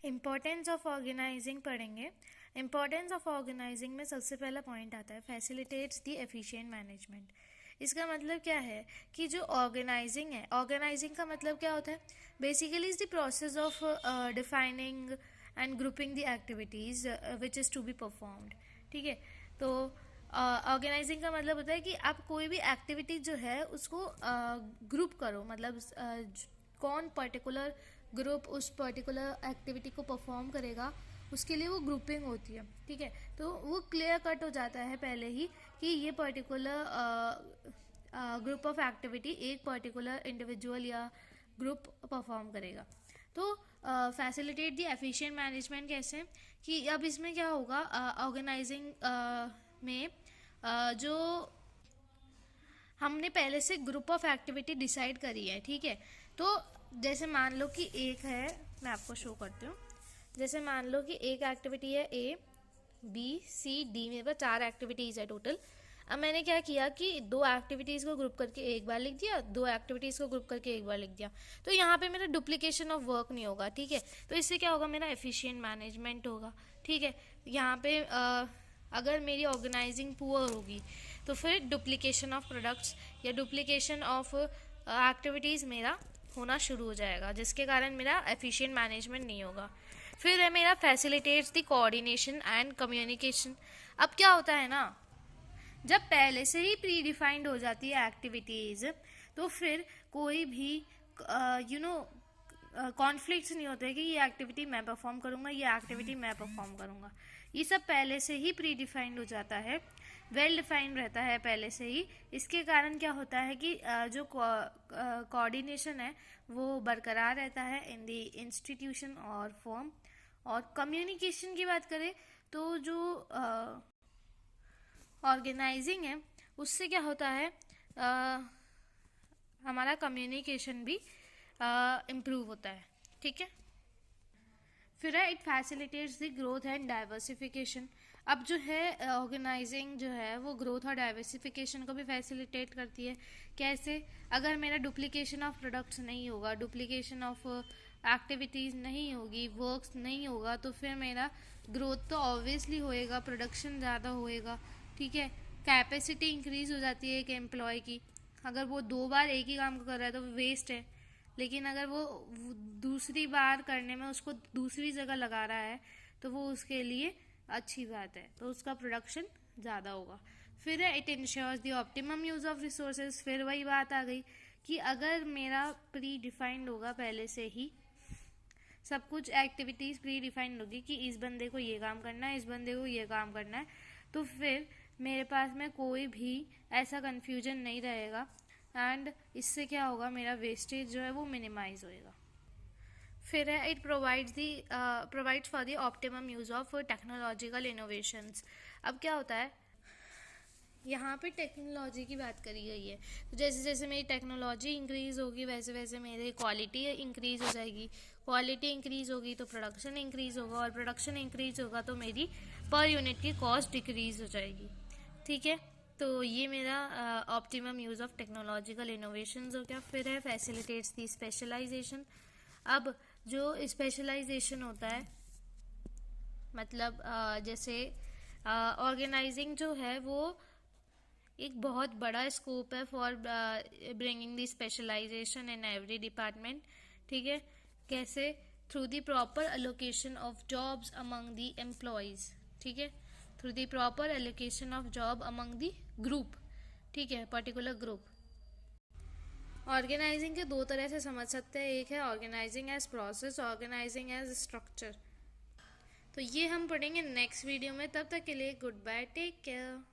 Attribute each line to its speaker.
Speaker 1: Importance of organising पढ़ेंगे। Importance of organising में सबसे पहला पॉइंट आता है फैसिलिटेट्स द एफिशिएंट मैनेजमेंट। इसका मतलब क्या है कि जो ऑर्गेनाइजिंग है, ऑर्गेनाइजिंग का मतलब क्या होता है, basically is the process of defining and grouping the activities which is to be performed. ठीक है, तो ऑर्गेनाइजिंग का मतलब होता है कि आप कोई भी एक्टिविटी जो है उसको ग्रुप करो, मतलब कौन पर्टिकुलर ग्रुप उस पर्टिकुलर एक्टिविटी को परफॉर्म करेगा, उसके लिए वो ग्रुपिंग होती है। ठीक है, तो वो क्लियर कट हो जाता है पहले ही कि ये पर्टिकुलर ग्रुप ऑफ एक्टिविटी एक पर्टिकुलर इंडिविजुअल या ग्रुप परफॉर्म करेगा। तो फैसिलिटेट द एफिशिएंट मैनेजमेंट कैसे कि अब इसमें क्या होगा, ऑर्गेनाइजिंग में जो हमने पहले से ग्रुप ऑफ एक्टिविटी डिसाइड करी है। ठीक है, तो जैसे मान लो कि एक है, मैं आपको शो करती हूँ। जैसे मान लो कि एक एक्टिविटी है ए बी सी डी, मेरे पास 4 एक्टिविटीज़ है टोटल। अब मैंने क्या किया कि 2 एक्टिविटीज़ को ग्रुप करके एक बार लिख दिया, 2 एक्टिविटीज़ को ग्रुप करके एक बार लिख दिया। तो यहाँ पे मेरा डुप्लीकेशन ऑफ वर्क नहीं होगा। ठीक है, तो इससे क्या होगा, मेरा एफिशिएंट मैनेजमेंट होगा। ठीक है, यहाँ पे अगर मेरी ऑर्गेनाइजिंग पुअर होगी तो फिर डुप्लीकेशन ऑफ प्रोडक्ट्स या डुप्लीकेशन ऑफ एक्टिविटीज़ मेरा होना शुरू हो जाएगा, जिसके कारण मेरा एफिशिएंट मैनेजमेंट नहीं होगा। फिर है मेरा facilitates the coordination and communication. अब क्या होता है ना, जब पहले से ही प्री डिफाइंड हो जाती है एक्टिविटीज़, तो फिर कोई भी कॉन्फ्लिक्ट्स नहीं होते कि ये एक्टिविटी मैं परफॉर्म करूँगा, ये एक्टिविटी मैं परफॉर्म करूँगा। ये सब पहले से ही प्री डिफाइंड हो जाता है, वेल डिफाइंड रहता है पहले से ही। इसके कारण क्या होता है कि जो कोऑर्डिनेशन है वो बरकरार रहता है इन द इंस्टीट्यूशन और फर्म। और कम्युनिकेशन की बात करें तो जो ऑर्गेनाइजिंग है उससे क्या होता है, हमारा कम्युनिकेशन भी इम्प्रूव होता है। ठीक है, फिर है it facilitates the growth and diversification. अब जो है ऑर्गेनाइजिंग जो है वो ग्रोथ और डाइवर्सिफिकेशन को भी फैसिलिटेट करती है। कैसे, अगर मेरा डुप्लीकेशन ऑफ प्रोडक्ट्स नहीं होगा, डुप्लीकेशन ऑफ एक्टिविटीज़ नहीं होगी, वर्क्स नहीं होगा, तो फिर मेरा ग्रोथ तो ऑब्वियसली होएगा, प्रोडक्शन ज़्यादा होएगा। ठीक है, कैपेसिटी इंक्रीज हो जाती है एक एम्प्लॉय की। अगर वो 2 बार एक ही काम कर रहा है तो वेस्ट है, लेकिन अगर वो दूसरी बार करने में उसको दूसरी जगह लगा रहा है तो वो उसके लिए अच्छी बात है, तो उसका प्रोडक्शन ज़्यादा होगा। फिर है it ensures the optimum use of resources. फिर वही बात आ गई कि अगर मेरा प्री डिफाइंड होगा पहले से ही, सब कुछ एक्टिविटीज़ प्री डिफाइंड होगी कि इस बंदे को ये काम करना है, इस बंदे को ये काम करना है, तो फिर मेरे पास में कोई भी ऐसा कन्फ्यूजन नहीं रहेगा एंड इससे क्या होगा, मेरा वेस्टेज जो है वो मिनिमाइज होएगा। फिर है it provides for the optimum use of technological innovations. अब क्या होता है, यहाँ पे टेक्नोलॉजी की बात करी गई है, तो जैसे जैसे मेरी टेक्नोलॉजी इंक्रीज़ होगी वैसे वैसे मेरी क्वालिटी इंक्रीज़ हो जाएगी। क्वालिटी इंक्रीज़ होगी तो प्रोडक्शन इंक्रीज़ होगा, और प्रोडक्शन इंक्रीज़ होगा तो मेरी पर यूनिट की कॉस्ट डिक्रीज़ हो जाएगी। ठीक है, तो ये मेरा optimum use of technological innovations हो गया। फिर है फैसिलिटेट्स दी स्पेशलाइजेशन। अब जो स्पेशलाइजेशन होता है, मतलब जैसे ऑर्गेनाइजिंग जो है वो एक बहुत बड़ा स्कोप है for bringing the specialization in every department. ठीक है, कैसे, through the proper allocation of jobs among the employees. ठीक है, through the proper allocation of job among the group. ठीक है, पर्टिकुलर ग्रुप। ऑर्गेनाइजिंग के 2 तरह से समझ सकते हैं, एक है organizing as process, organizing as structure. तो ये हम पढ़ेंगे नेक्स्ट वीडियो में। तब तक के लिए गुड बाय, टेक केयर।